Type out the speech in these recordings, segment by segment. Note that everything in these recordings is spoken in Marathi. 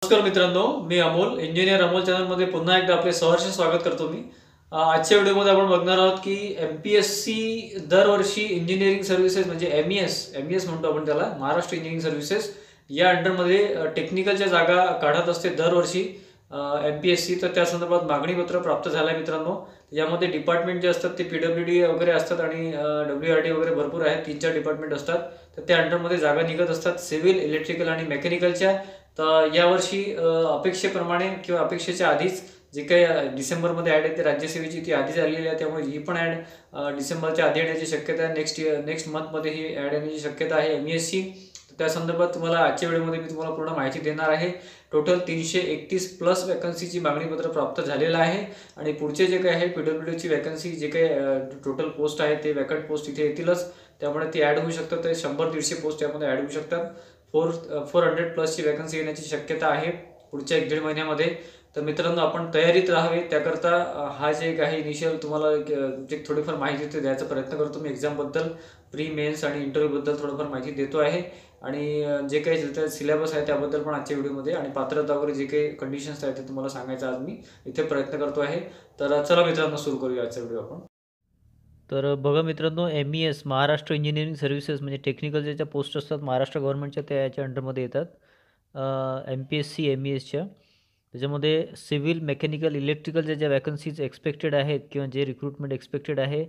नमस्कार मित्रांनो, मी अमोल, इंजिनियर अमोल चॅनलमध्ये पुन्हा एकदा आपले सहर्ष स्वागत करतो मी. आजच्या व्हिडिओमध्ये आपण बघणार आहोत की एम-पी-एस-सी दरवर्षी इंजिनिअरिंग सर्व्हिसेस म्हणजे एम-ई-एस म्हणतो आपण त्याला, महाराष्ट्र इंजिनिअरिंग सर्व्हिसेस या अंडरमध्ये टेक्निकलच्या जागा काढत असते दरवर्षी एम-पी-एस-सी. तर त्या संदर्भात मागणीपत्र प्राप्त झालं आहे मित्रांनो. यामध्ये डिपार्टमेंट जे असतात ते PWD वगैरे असतात आणि WRD वगैरे भरपूर आहेत, 3-4 डिपार्टमेंट असतात. तर त्या अंडरमध्ये जागा निघत असतात सिव्हिल, इलेक्ट्रिकल आणि मेकॅनिकलच्या. तर यावर्षी अपेक्षेप्रमाणे किंवा अपेक्षेच्या आधीच जे काही डिसेंबरमध्ये ॲड आहे ते राज्यसेवेची ती आधीच आलेली आहे, त्यामुळे ही पण ॲड डिसेंबरच्या आधी येण्याची शक्यता आहे. नेक्स्ट मंथमध्ये ही ॲड येण्याची शक्यता आहे एम-ई-एस-ची. त्या संदर्भात तुम्हाला आजच्या व्हिडिओमध्ये मी तुम्हाला पूर्ण माहिती देणार आहे. टोटल 331+ वॅकन्सीची मागणीपत्र प्राप्त झालेलं आहे आणि पुढचे जे काही आहे PWDची वॅकन्सी जे काही टोटल पोस्ट आहे ते वॅकंट पोस्ट इथे येतीलच, त्यामुळे ती ॲड होऊ शकतात. ते 100-150 पोस्ट यामध्ये ॲड होऊ शकतात. 400+ वॅकन्सी येण्याची शक्यता आहे पुढच्या 1-1.5 महिन्यामध्ये. तर मित्रांनो, आपण तयारीत राहावे त्याकरता हा जे काही इनिशियल तुम्हाला जे थोडीफार माहिती ते द्यायचा प्रयत्न करतो मी. एक्झामबद्दल, प्री मेन्स आणि इंटरव्ह्यूबद्दल थोडंफार माहिती देतो आहे आणि जे काही सिलेबस आहे त्याबद्दल पण आजच्या व्हिडिओमध्ये आणि पात्रता वगैरे जे काही कंडिशन्स आहेत ते तुम्हाला सांगायचं आज मी इथे प्रयत्न करतो आहे. तर चला मित्रांनो, सुरू करूया आजचा व्हिडिओ आपण. तर बघा मित्रांनो, एम-ई-एस महाराष्ट्र इंजिनिअरिंग सर्व्हिसेस म्हणजे टेक्निकलच्या ज्या पोस्ट असतात महाराष्ट्र गव्हर्नमेंटच्या त्या याच्या अंडरमध्ये येतात. एम-पी-एस-सी एम-ई-एसच्या त्याच्यामध्ये सिव्हिल, मेकॅनिकल, इलेक्ट्रिकलच्या ज्या वॅकन्सीज एक्सपेक्टेड आहेत किंवा जे रिक्रुटमेंट एक्सपेक्टेड आहे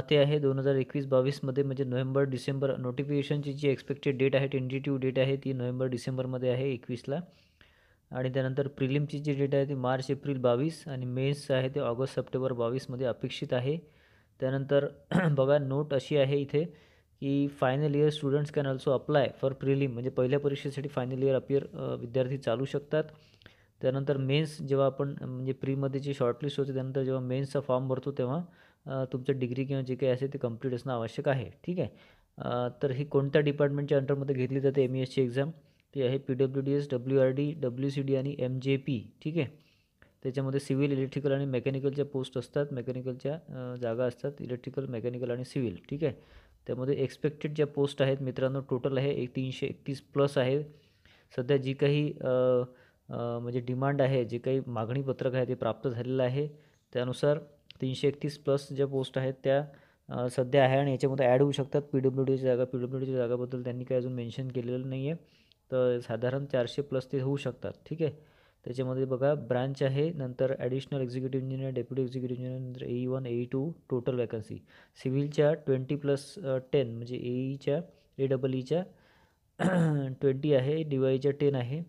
ते आहे 2021-22मध्ये म्हणजे नोव्हेंबर-डिसेंबर. नोटिफिकेशनची जी एक्सपेक्टेड डेट आहे, टेंटेटिव्ह डेट आहे ती नोव्हेंबर-डिसेंबरमध्ये आहे 21ला. आणि त्यानंतर प्रिलिमची जी डेट आहे ती मार्च-एप्रिल 22 आणि मेन्स आहे ते ऑगस्ट-सप्टेंबर 22मध्ये अपेक्षित आहे. त्यानंतर बघा, नोट अशी आहे इथे की final year students can also apply for prelim म्हणजे पहिल्या परीक्षेसाठी फायनल इयर विद्यार्थी चालू शकतात. त्यानंतर मेन्स जेव्हा आपण म्हणजे प्रीमध्ये जी शॉर्टलिस्ट होते त्यानंतर जेव्हा मेन्सचा फॉर्म भरतो तेव्हा तुमचं डिग्री किंवा जे काही असेल ते कंप्लीट असणं आवश्यक आहे. ठीक आहे. तर ही कोणत्या डिपार्टमेंटच्या अंडरमध्ये घेतली जाते एम-ई-एसची एक्झाम? ती आहे PWDS, WRD, WCD आणि MJP. ठीक आहे. त्याच्यामध्ये सिव्हिल, इलेक्ट्रिकल आणि मेकॅनिकलच्या पोस्ट असतात, मेकॅनिकलच्या जागा असतात, इलेक्ट्रिकल, मेकॅनिकल आणि सिव्हिल. ठीक आहे. त्यामध्ये एक्सपेक्टेड ज्या पोस्ट आहेत मित्रांनो टोटल आहे 331+ आहे. सध्या जी काही म्हणजे डिमांड आहे, जे काही मागणीपत्रक आहे ते प्राप्त झालेलं आहे. त्यानुसार 331+ ज्या पोस्ट आहेत त्या सध्या आहे आणि याच्यामध्ये ॲड होऊ शकतात PWDची जागा. PWDच्या जागाबद्दल त्यांनी काही अजून मेन्शन केलेलं नाही आहे. तर साधारण 400+ ते होऊ शकतात. ठीक आहे. त्याच्यामध्ये बघा, ब्रांच आहे, नंतर additional executive engineer, deputy executive engineer, नंतर AE1 AE2 टोटल वॅकन्सी. सिव्हिलच्या 20+10 म्हणजे AEच्या AEEच्या 20 आहे, DYच्या 10 आहे,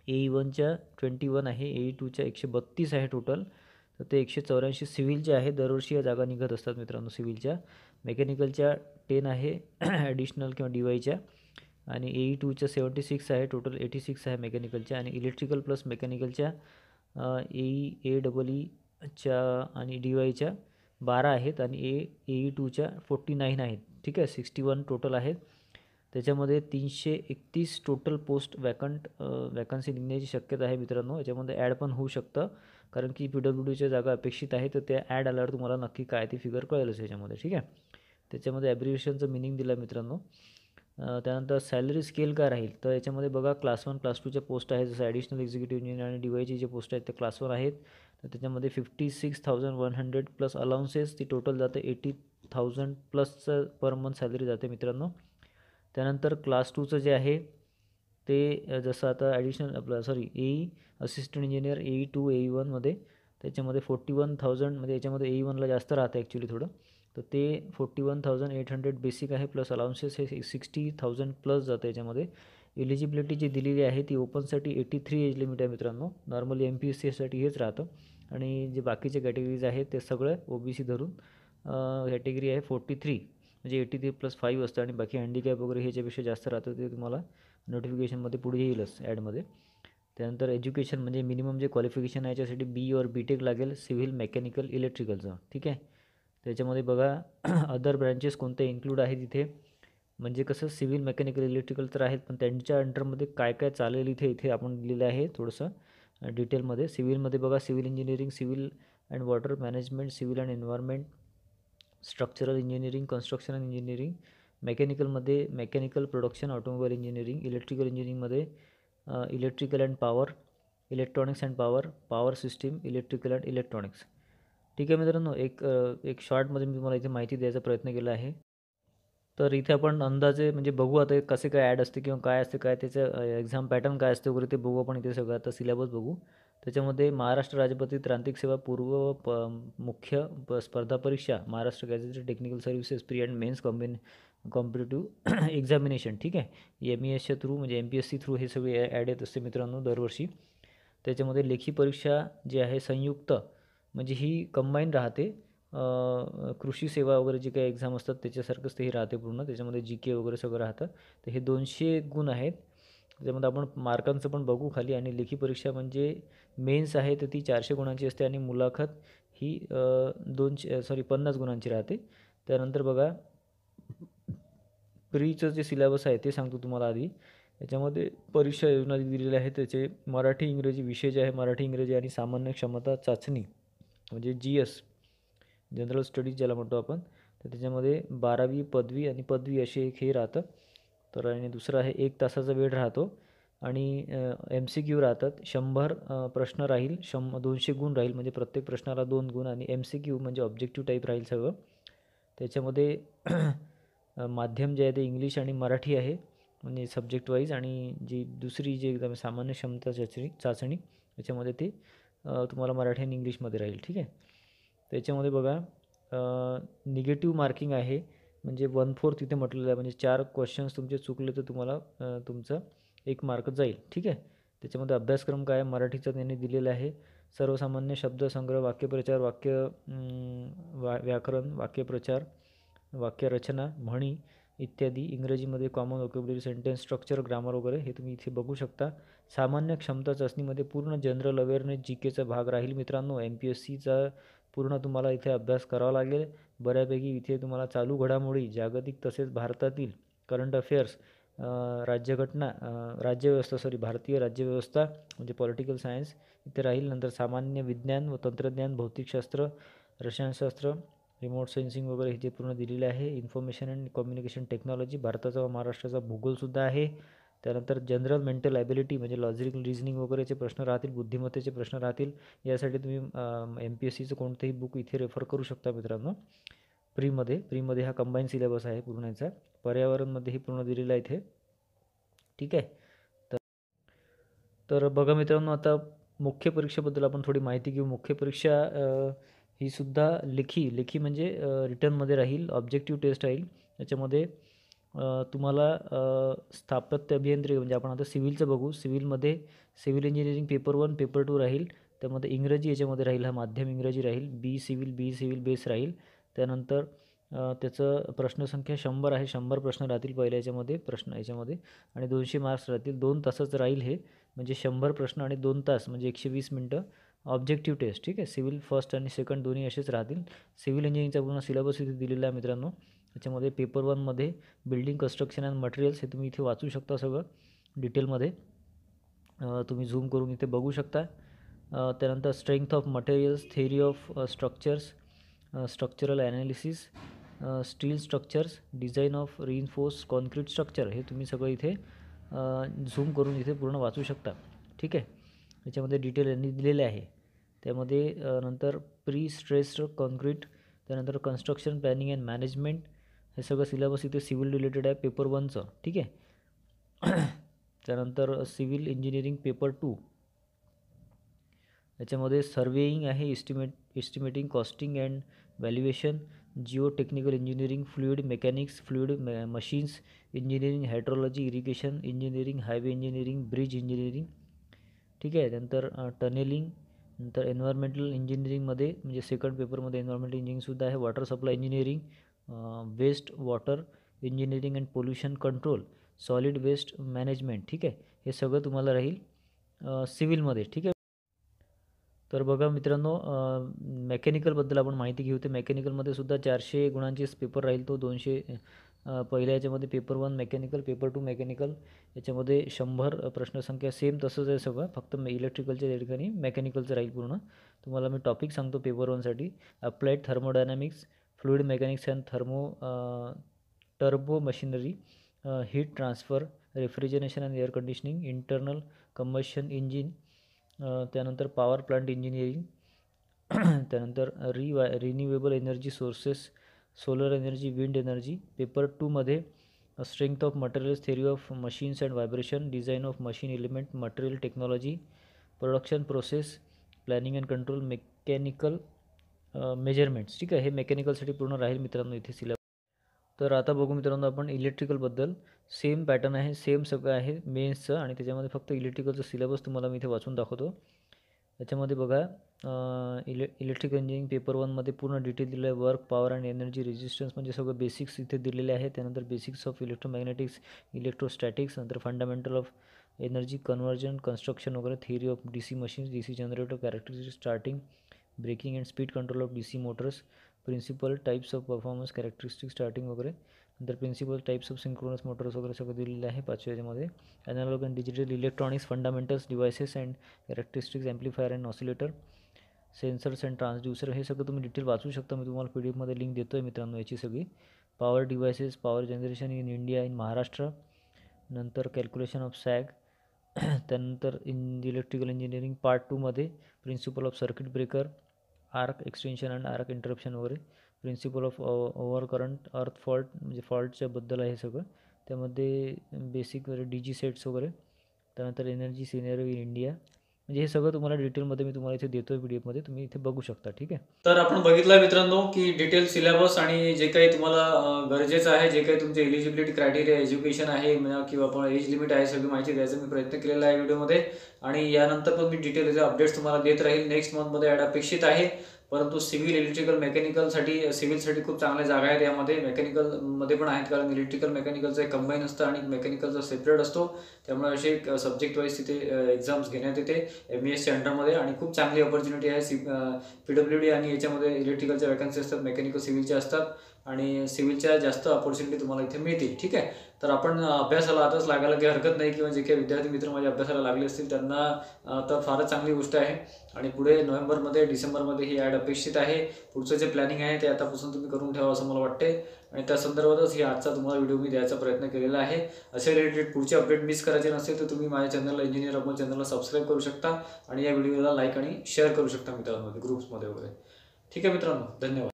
AE1च्या 21 आहे, AE2च्या 132 आहे टोटल. तर ते 184 सिव्हिलचे आहे. दरवर्षी या जागा निघत असतात मित्रांनो सिव्हिलच्या. मेकॅनिकलच्या 10 आहे ॲडिशनल किंवा DYच्या आणि AE2च्या 76 आहे, टोटल 86 आहे मेकॅनिकलच्या. आणि इलेक्ट्रिकल प्लस मेकॅनिकलच्या AEच्या आणि DYच्या 12 आहेत आणि AE2च्या 49 आहेत. ठीक आहे. 61 टोटल आहेत. त्याच्यामध्ये 331 टोटल पोस्ट वॅकन्सी निघण्याची शक्यता आहे मित्रांनो. याच्यामध्ये ॲड पण होऊ शकतं कारण की PWDच्या जागा अपेक्षित आहे, तर त्या ॲड आल्यावर तुम्हाला नक्की काय ती फिगर कळेलच याच्यामध्ये. ठीक आहे. त्याच्यामध्ये ॲब्रिव्हिएशनचं मिनिंग दिलं मित्रांनो. त्यानंतर सॅलरी स्केल काय राहील? तर याच्यामध्ये बघा, क्लास 1, क्लास 2च्या पोस्ट आहेत. जसं ॲडिशनल एक्झिक्युटिव्ह इंजिनियर आणि DYची जे पोस्ट आहेत ते क्लास 1 आहेत. तर त्याच्यामध्ये 56,100 प्लस अलाउन्सेस ती टोटल जाते 80,000+ पर मंथ सॅलरी जाते मित्रांनो. त्यानंतर क्लास 2चं जे आहे ते जसं आता additional AE assistant engineer AE2 AE1मध्ये त्याच्यामध्ये 41,000 म्हणजे याच्यामध्ये AE1ला जास्त राहतं ॲक्च्युली थोडं. तर ते 41,800 बेसिक आहे, प्लस अलाउन्सेस हे 60,000+ जातं याच्यामध्ये. एलिजिबिलिटी जी दिलेली आहे ती ओपनसाठी 83 एज लिमिट आहे मित्रांनो. नॉर्मली MPSCसाठी हेच राहतं आणि जे बाकीचे कॅटेगरीज आहेत ते सगळं OBC धरून कॅटेगरी आहे 43 म्हणजे 83+5 असतं आणि बाकी हँडिकॅप वगैरे ह्याच्यापेक्षा जास्त राहतं. ते तुम्हाला नोटिफिकेशनमध्ये पुढे येईलच ॲडमध्ये. त्यानंतर एज्युकेशन म्हणजे मिनिमम जे क्वालिफिकेशन आहे याच्यासाठी BE और BTech लागेल, सिव्हिल, मेकॅनिकल, इलेक्ट्रिकलचं. ठीक आहे. त्याच्यामध्ये बघा अदर ब्रँचेस कोणते इन्क्लूड आहेत इथे, म्हणजे कसं सिव्हिल, मेकॅनिकल, इलेक्ट्रिकल तर आहेत, पण त्यांच्या अंडरमध्ये काय काय चालेल इथे आपण दिलेलं आहे थोडंसं डिटेलमध्ये. सिव्हिलमध्ये बघा, civil engineering, civil and water management, civil and environment, structural engineering, construction engineering. मेकॅनिकलमध्ये mechanical production, automobile engineering. Electrical इंजिनिअरिंगमध्ये electrical and power, electronics and power, power system, electrical and electronics. ठीक आहे मित्रांनो, एक शॉर्टमध्ये मी तुम्हाला इथे माहिती द्यायचा प्रयत्न केला आहे. तर इथे आपण अंदाजे म्हणजे बघू आता कसे काय ॲड असते किंवा काय असते, काय त्याचं एक्झाम पॅटर्न काय असते वगैरे ते बघू आपण इथे सगळं. आता सिलेबस बघू. त्याच्यामध्ये महाराष्ट्र राज्यपत्रित तांत्रिक सेवा पूर्व मुख्य स्पर्धा परीक्षा, Maharashtra gazetted technical services pre and mains competitive examination. ठीक आहे, MESच्या थ्रू म्हणजे MPSC थ्रू हे सगळे ॲड येत असते मित्रांनो दरवर्षी. त्याच्यामध्ये लेखी परीक्षा जी आहे संयुक्त म्हणजे ही कंबाईन राहते. कृषी सेवा वगैरे जे काही एक्झाम असतात त्याच्यासारखंच ते हे राहते पूर्ण. त्याच्यामध्ये GK वगैरे सगळं राहतं. तर हे 200 गुण आहेत. त्याच्यामध्ये आपण मार्कांचं पण बघू खाली. आणि लेखी परीक्षा म्हणजे मेन्स आहे तर ती 400 गुणांची असते आणि मुलाखत ही 50 गुणांची राहते. त्यानंतर बघा, प्रीचं जे सिलेबस आहे ते सांगतो तुम्हाला आधी. याच्यामध्ये परीक्षा योजना दिलेली आहे. त्याचे मराठी इंग्रजी विषय जे आहे, मराठी इंग्रजी आणि सामान्य क्षमता चाचणी म्हणजे GS, जनरल स्टडीज ज्याला म्हणतो आपण. तर त्याच्यामध्ये 12वी पदवी आणि पदवी असे एक हे राहतं. तर आणि दुसरं आहे 1 तासाचा वेळ राहतो आणि MCQ राहतात. 100 प्रश्न राहील, 200 गुण राहील म्हणजे प्रत्येक प्रश्नाला 2 गुण. आणि MCQ म्हणजे ऑब्जेक्टिव्ह टाईप राहील सगळं. त्याच्यामध्ये माध्यम जे आहे ते इंग्लिश आणि मराठी आहे म्हणजे सब्जेक्ट वाईज. आणि जी दुसरी जी एकदम सामान्य क्षमता चाचणी त्याच्यामध्ये ते तुम्हाला मराठी आणि इंग्लिशमध्ये राहील. ठीक आहे. त्याच्यामध्ये बघा, निगेटिव्ह मार्किंग आहे म्हणजे 1/4 तिथे म्हटलेलं आहे. म्हणजे 4 क्वेश्चन्स तुमचे चुकले तर तुम्हाला तुमचं 1 मार्क जाईल. ठीक आहे. त्याच्यामध्ये अभ्यासक्रम काय आहे मराठीचा त्यांनी दिलेला आहे. सर्वसामान्य शब्दसंग्रह, वाक्यप्रचार, व्याकरण, वाक्यप्रचार, वाक्यरचना, म्हणी इत्यादी. इंग्रजीमध्ये common vocabulary, sentence structure, grammar वगैरे हे तुम्ही इथे बघू शकता. सामान्य क्षमता चाचणीमध्ये पूर्ण जनरल अवेअरनेस GKचा भाग राहील मित्रांनो. MPSCचा पूर्ण तुम्हाला इथे अभ्यास करावा लागेल बऱ्यापैकी. इथे तुम्हाला चालू घडामोडी, जागतिक तसेच भारतातील करंट अफेअर्स, राज्यघटना, भारतीय राज्यव्यवस्था म्हणजे पॉलिटिकल सायन्स इथे राहील. नंतर सामान्य विज्ञान व तंत्रज्ञान, भौतिकशास्त्र, रसायनशास्त्र, रिमोट सेन्सिंग वगैरे हे जे पूर्ण दिलेले आहे. इन्फॉर्मेशन अँड कम्युनिकेशन टेक्नॉलॉजी, भारताचा व महाराष्ट्राचा भूगोलसुद्धा आहे. त्यानंतर जनरल मेंटल ॲबिलिटी म्हणजे लॉजिकल रिझनिंग वगैरेचे प्रश्न राहतील, बुद्धिमत्तेचे प्रश्न राहतील. यासाठी तुम्ही MPSCचं कोणतंही बुक इथे रेफर करू शकता मित्रांनो. प्रीमध्ये हा कंबाईन सिलेबस आहे पूर्ण याचा. पर्यावरणमध्येही पूर्ण दिलेला आहे इथे. ठीक आहे. तर बघा मित्रांनो, आता मुख्य परीक्षेबद्दल आपण थोडी माहिती घेऊ. मुख्य परीक्षा ही सुद्धा लेखी म्हणजे रिटर्नमध्ये राहील. ऑब्जेक्टिव्ह टेस्ट राहील. याच्यामध्ये तुम्हाला स्थापत्य अभियांत्रिकी म्हणजे आपण आता सिव्हिलचं बघू. सिव्हिलमध्ये सिव्हिल इंजिनिअरिंग पेपर 1, पेपर 2 राहील. त्यामध्ये इंग्रजी याच्यामध्ये राहील, हा माध्यम इंग्रजी राहील. बी सिव्हिल बेस राहील. त्यानंतर त्याचं प्रश्नसंख्या 100 आहे. 100 प्रश्न राहतील पहिल्या याच्यामध्ये आणि 200 मार्क्स राहतील. 2 तासाचं राहील हे. म्हणजे 100 प्रश्न आणि 2 तास म्हणजे 120 मिनटं ऑब्जेक्टिव्ह टेस्ट. ठीक आहे. सिव्हिल फर्स्ट आणि सेकंड दोन्ही असेच राहतील. सिव्हिल इंजिनिअरिंगचा पूर्ण सिलेबस इथे दिलेला आहे मित्रांनो. त्याच्यामध्ये पेपर 1मध्ये बिल्डिंग कन्स्ट्रक्शन अँड मटेरियल्स हे तुम्ही इथे वाचू शकता सगळं डिटेलमध्ये. तुम्ही झूम करून इथे बघू शकता. त्यानंतर strength of materials, theory of structures, structural analysis, steel structures, design of reinforce concrete structure हे तुम्ही सगळं इथे झूम करून इथे पूर्ण वाचू शकता. ठीक आहे. याच्यामध्ये डिटेल यांनी दिलेले आहे. त्यामध्ये नंतर प्री स्ट्रेस्ड कॉन्क्रीट, त्यानंतर कन्स्ट्रक्शन प्लॅनिंग अँड मॅनेजमेंट हे सगळं सिलेबस इथे सिव्हिल रिलेटेड आहे पेपर 1चं. ठीक आहे. त्यानंतर सिव्हिल इंजिनिअरिंग पेपर 2 याच्यामध्ये सर्वेइंग आहे, estimating, costing and valuation, Jio technical engineering, fluid mechanics, fluid machines engineering, hydrology, irrigation engineering, highway engineering, bridge engineering. ठीक आहे. नंतर टनेलिंग, नंतर एन्व्हायरमेंटल इंजिनिअरिंगमध्ये म्हणजे सेकंड पेपरमध्ये एन्व्हायरमेंटल इंजिनिअरिंगसुद्धा आहे. Water supply engineering, waste water engineering and pollution control, solid waste management. ठीक आहे. हे सगळं तुम्हाला राहील सिव्हिलमध्ये. ठीक आहे. तर बघा मित्रांनो, मेकॅनिकलबद्दल आपण माहिती घेऊ. तर मेकॅनिकलमध्ये सुद्धा 400 गुणांचीच पेपर राहील तो. 200 पहिल्या याच्यामध्ये पेपर 1 मेकॅनिकल, पेपर 2 मेकॅनिकल. याच्यामध्ये 100 प्रश्नसंख्या सेम तसंच आहे सगळं. फक्त इलेक्ट्रिकलच्या त्या ठिकाणी मेकॅनिकलचं राहील पूर्ण. तुम्हाला मी टॉपिक सांगतो पेपर 1साठी. Applied thermodynamics, fluid mechanics and turbo machinery, heat transfer, refrigeration and air conditioning, internal combustion engine, त्यानंतर पॉवर प्लांट इंजिनिअरिंग, त्यानंतर renewable energy sources, solar energy, wind energy. Paper 2मध्ये strength of materials, theory of machines and vibration, design of machine element, material technology, production process, planning and control, mechanical measurements. ठीक आहे, हे मेकॅनिकलसाठी पूर्ण राहील मित्रांनो इथे सिलेबस. तर आता बघू मित्रांनो आपण इलेक्ट्रिकलबद्दल. सेम पॅटर्न आहे, सेम सगळं आहे मेन्सचं, आणि त्याच्यामध्ये फक्त इलेक्ट्रिकलचं सिलेबस तुम्हाला मी इथे वाचून दाखवतो. त्याच्यामध्ये बघा, इलेक्ट्रिकल इंजिनिअरिंग पेपर 1मध्ये पूर्ण डिटेल दिलं आहे. Work, power and energy, resistance म्हणजे सगळं बेसिक्स इथे दिलेले आहे. त्यानंतर बेसिक्स ऑफ इलेक्ट्रोमॅग्नेटिक्स, इलेक्ट्रोस्टॅटिक्स, नंतर fundamental of energy conversion, construction वगैरे, theory of DC machines, DC generator, characteristic, starting, braking and speed control of DC motors, principle types of performance, characteristic, starting वगैरे, नंतर principle types of synchronous motors वगैरे सगळं दिलेलं आहे 5व्या याच्यामध्ये. Analog and digital electronics, fundamentals, devices and characteristics, amplifier and oscillator, sensors and transducer. हे सगळं तुम्ही डिटेल वाचू शकता. मी तुम्हाला PDF लिंक देतो आहे मित्रांनो याची सगळी. Power devices, power generation in India, in Maharashtra, नंतर कॅल्क्युलेशन ऑफ सॅग. त्यानंतर इलेक्ट्रिकल इंजिनिअरिंग पार्ट 2मध्ये principle of circuit breaker, arc extension and arc interruption वगैरे, principle of over current, earth fault म्हणजे फॉल्टच्या बद्दल आहे सगळं. त्यामध्ये बेसिक वगैरे DG सेट्स वगैरे, त्यानंतर एनर्जी सिनेरिओ इन इंडिया. म्हणजे हे सगळं तुम्हाला डिटेलमध्ये मी तुम्हाला इथे देतो आहे PDF, तुम्ही इथे बघू शकता. ठीक आहे. तर आपण बघितलं मित्रांनो की डिटेल सिलेबस आणि जे काही तुम्हाला गरजेचं आहे, जे काही तुमचे एलिजिबिलिटी क्रायटेरिया, एज्युकेशन आहे किंवा आपण एज लिमिट आहे, सगळी माहिती द्यायचा मी प्रयत्न केलेला आहे व्हिडिओमध्ये. आणि यानंतर पण मी डिटेल अपडेट्स तुम्हाला देत राहील. नेक्स्ट मंथमध्ये ॲड अपेक्षित आहे. परंतु सिव्हिल, इलेक्ट्रिकल, मेकॅनिकलसाठी सिव्हिलसाठी खूप चांगल्या जागा आहेत यामध्ये. मेकॅनिकलमध्ये पण आहेत, कारण इलेक्ट्रिकल मेकॅनिकलचं एक कंबाईन असतं आणि मेकॅनिकलचा सेपरेट असतो. त्यामुळे असे एक सब्जेक्ट वाईज तिथे एक्झाम्स घेण्यात येते MESच्या अंडरमध्ये, आणि खूप चांगली ऑपॉर्च्युनिटी आहे. PWD आणि याच्यामध्ये इलेक्ट्रिकलच्या वॅकन्सी असतात, मेकॅनिकल सिव्हिलच्या असतात, आणि सिव्हिलच्या जास्त ऑपॉर्च्युनिटी तुम्हाला इथे मिळतील. ठीक आहे. तर आपण अभ्यासाला आताच लागायला काही हरकत नाही, किंवा जे काही विद्यार्थी मित्र माझ्या अभ्यासाला लागले असतील त्यांना तर फारच चांगली गोष्ट आहे. आणि पुढे नोव्हेंबरमध्ये, डिसेंबरमध्ये ही ॲड अपेक्षित आहे. पुढचं जे प्लॅनिंग आहे ते आतापासून तुम्ही करून ठेवा असं मला वाटते, आणि त्या संदर्भातच ही आजचा तुम्हाला व्हिडिओ मी द्यायचा प्रयत्न केलेला आहे. असे रिलेटेड पुढचे अपडेट मिस करायचे नसेल तर तुम्ही माझ्या चॅनलला, इंजिनियर अमोल चॅनलला सबस्क्राईब करू शकता, आणि या व्हिडिओला लाईक आणि शेअर करू शकता मित्रांमध्ये, ग्रुप्समध्ये वगैरे. ठीक आहे मित्रांनो, धन्यवाद.